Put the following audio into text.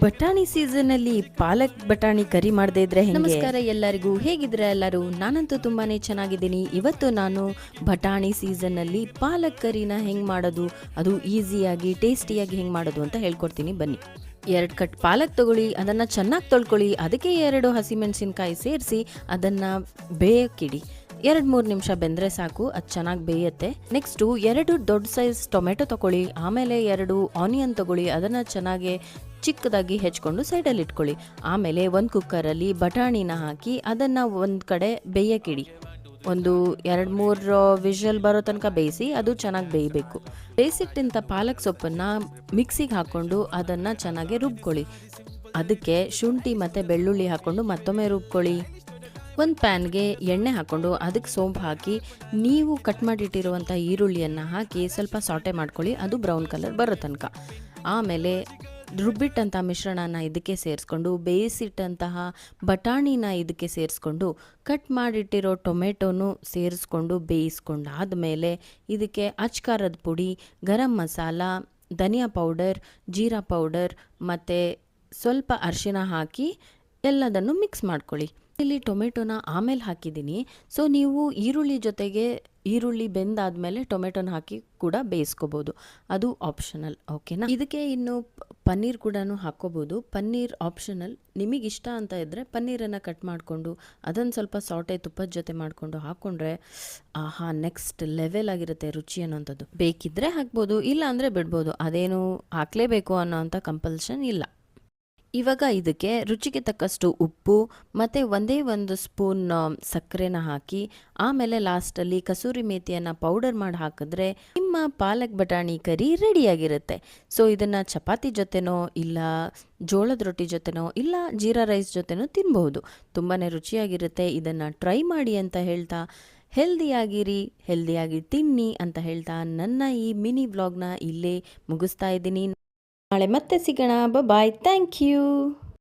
ಬಟಾಣಿ ಸೀಸನ್ ಅಲ್ಲಿ ಪಾಲಕ್ ಬಟಾಣಿ ಕರಿ ಮಾಡದೇ ಇದ್ರೆ ಹೆಂಗೆ? ನಮಸ್ಕಾರ ಎಲ್ಲರಿಗೂ, ಹೇಗಿದ್ರೆ ಎಲ್ಲರೂ? ನಾನಂತೂ ತುಂಬಾನೇ ಚೆನ್ನಾಗಿದ್ದೀನಿ. ಇವತ್ತು ನಾನು ಬಟಾಣಿ ಸೀಸನ್ ಅಲ್ಲಿ ಪಾಲಕ್ ಕರಿನ ಹೆಂಗ್ ಮಾಡೋದು, ಅದು ಈಸಿಯಾಗಿ ಟೇಸ್ಟಿಯಾಗಿ ಹೆಂಗ್ ಮಾಡೋದು ಅಂತ ಹೇಳ್ಕೊಡ್ತೀನಿ ಬನ್ನಿ. 2 ಕಟ್ ಪಾಲಕ್ ತಗೊಳ್ಳಿ, ಅದನ್ನ ಚೆನ್ನಾಗಿ ತೊಳ್ಕೊಳ್ಳಿ. ಅದಕ್ಕೆ 2 ಹಸಿಮೆಣಸಿನಕಾಯಿ ಸೇರಿಸಿ ಅದನ್ನ ಬೇಯಕ್ಕಿಡಿ. 2-3 ನಿಮಿಷ ಬೆಂದ್ರೆ ಸಾಕು, ಅದು ಚೆನ್ನಾಗಿ ಬೇಯುತ್ತೆ. ನೆಕ್ಸ್ಟು 2 ದೊಡ್ಡ ಸೈಜ್ ಟೊಮೆಟೊ ತಗೊಳ್ಳಿ, ಆಮೇಲೆ 2 ಆನಿಯನ್ ತಗೊಳ್ಳಿ, ಅದನ್ನ ಚೆನ್ನಾಗಿ ಚಿಕ್ಕದಾಗಿ ಹೆಚ್ಕೊಂಡು ಸೈಡಲ್ಲಿ ಇಟ್ಕೊಳ್ಳಿ. ಆಮೇಲೆ ಒಂದು ಕುಕ್ಕರಲ್ಲಿ ಬಟಾಣಿನ ಹಾಕಿ ಅದನ್ನ ಒಂದು ಕಡೆ ಬೇಯಕ್ಕಿಡಿ. ಒಂದು 2-3 ವಿಷಲ್ ಬರೋ ತನಕ ಬೇಯಿಸಿ, ಅದು ಚೆನ್ನಾಗಿ ಬೇಯಬೇಕು. ಬೇಯಿಸಿಟ್ಟಿಂಥ ಪಾಲಕ್ ಸೊಪ್ಪನ್ನು ಮಿಕ್ಸಿಗೆ ಹಾಕ್ಕೊಂಡು ಅದನ್ನು ಚೆನ್ನಾಗಿ ರುಬ್ಕೊಳ್ಳಿ. ಅದಕ್ಕೆ ಶುಂಠಿ ಮತ್ತು ಬೆಳ್ಳುಳ್ಳಿ ಹಾಕ್ಕೊಂಡು ಮತ್ತೊಮ್ಮೆ ರುಬ್ಕೊಳ್ಳಿ. ಒಂದು ಪ್ಯಾನ್ಗೆ ಎಣ್ಣೆ ಹಾಕ್ಕೊಂಡು ಅದಕ್ಕೆ ಸೋಂಪು ಹಾಕಿ ನೀವು ಕಟ್ ಮಾಡಿಟ್ಟಿರುವಂಥ ಈರುಳ್ಳಿಯನ್ನು ಹಾಕಿ ಸ್ವಲ್ಪ ಸಾಟೆ ಮಾಡ್ಕೊಳ್ಳಿ, ಅದು ಬ್ರೌನ್ ಕಲರ್ ಬರೋ ತನಕ. ಆಮೇಲೆ ರುಬ್ಬಿಟ್ಟಂಥ ಮಿಶ್ರಣನ ಇದಕ್ಕೆ ಸೇರಿಸ್ಕೊಂಡು ಬೇಯಿಸಿಟ್ಟಂತಹ ಬಟಾಣಿನ ಇದಕ್ಕೆ ಸೇರಿಸ್ಕೊಂಡು ಕಟ್ ಮಾಡಿಟ್ಟಿರೋ ಟೊಮೆಟೊನು ಸೇರಿಸ್ಕೊಂಡು ಬೇಯಿಸ್ಕೊಂಡಾದಮೇಲೆ ಇದಕ್ಕೆ ಅಚ್ಕಾರದ ಪುಡಿ, ಗರಂ ಮಸಾಲ, ಧನಿಯಾ ಪೌಡರ್, ಜೀರಾ ಪೌಡರ್ ಮತ್ತು ಸ್ವಲ್ಪ ಅರಿಶಿನ ಹಾಕಿ ಎಲ್ಲದನ್ನು ಮಿಕ್ಸ್ ಮಾಡ್ಕೊಳ್ಳಿ. ಇಲ್ಲಿ ಟೊಮೆಟೊನ ಆಮೇಲೆ ಹಾಕಿದ್ದೀನಿ, ಸೊ ನೀವು ಈರುಳ್ಳಿ ಜೊತೆಗೆ ಈರುಳ್ಳಿ ಬೆಂದಾದ್ಮೇಲೆ ಟೊಮೆಟೊನ ಹಾಕಿ ಕೂಡ ಬೇಯಿಸ್ಕೋಬೋದು, ಅದು ಆಪ್ಷನಲ್. ಓಕೆನಾ? ಇದಕ್ಕೆ ಇನ್ನು ಪನ್ನೀರ್ ಕೂಡ ಹಾಕ್ಕೋಬೋದು. ಪನ್ನೀರ್ ಆಪ್ಷನಲ್, ನಿಮಗಿಷ್ಟ ಅಂತ ಇದ್ದರೆ ಪನ್ನೀರನ್ನು ಕಟ್ ಮಾಡಿಕೊಂಡು ಅದನ್ನು ಸ್ವಲ್ಪ ಸಾಟೆ ತುಪ್ಪದ ಜೊತೆ ಮಾಡಿಕೊಂಡು ಹಾಕ್ಕೊಂಡ್ರೆ ಆಹಾ, ನೆಕ್ಸ್ಟ್ ಲೆವೆಲ್ ಆಗಿರುತ್ತೆ ರುಚಿ ಅನ್ನೋಂಥದ್ದು. ಬೇಕಿದ್ದರೆ ಹಾಕ್ಬೋದು, ಇಲ್ಲ ಅಂದರೆ ಬಿಡ್ಬೋದು, ಅದೇನು ಹಾಕಲೇಬೇಕು ಅನ್ನೋ ಅಂಥ ಕಂಪಲ್ಷನ್ ಇಲ್ಲ. ಇವಾಗ ಇದಕ್ಕೆ ರುಚಿಗೆ ತಕ್ಕಷ್ಟು ಉಪ್ಪು ಮತ್ತು ಒಂದು ಸ್ಪೂನ್ ಸಕ್ಕರೆನ ಹಾಕಿ ಆಮೇಲೆ ಲಾಸ್ಟಲ್ಲಿ ಕಸೂರಿ ಮೇಥಿಯನ್ನು ಪೌಡರ್ ಮಾಡಿ ಹಾಕಿದ್ರೆ ನಿಮ್ಮ ಪಾಲಕ್ ಬಟಾಣಿ ಕರಿ ರೆಡಿಯಾಗಿರುತ್ತೆ. ಸೊ ಇದನ್ನು ಚಪಾತಿ ಜೊತೆನೋ ಇಲ್ಲ ಜೋಳದ ರೊಟ್ಟಿ ಜೊತೆನೋ ಇಲ್ಲ ಜೀರಾ ರೈಸ್ ಜೊತೆನೋ ತಿನ್ಬಹುದು. ತುಂಬಾ ರುಚಿಯಾಗಿರುತ್ತೆ. ಇದನ್ನು ಟ್ರೈ ಮಾಡಿ ಅಂತ ಹೇಳ್ತಾ, ಹೆಲ್ದಿಯಾಗಿ ತಿನ್ನಿ ಅಂತ ಹೇಳ್ತಾ ನನ್ನ ಈ ಮಿನಿ ವ್ಲಾಗ್ನ ಇಲ್ಲೇ ಮುಗಿಸ್ತಾ ಇದ್ದೀನಿ. ನಾಳೆ ಮತ್ತೆ ಸಿಗೋಣ. ಬಾಯ್. Thank you.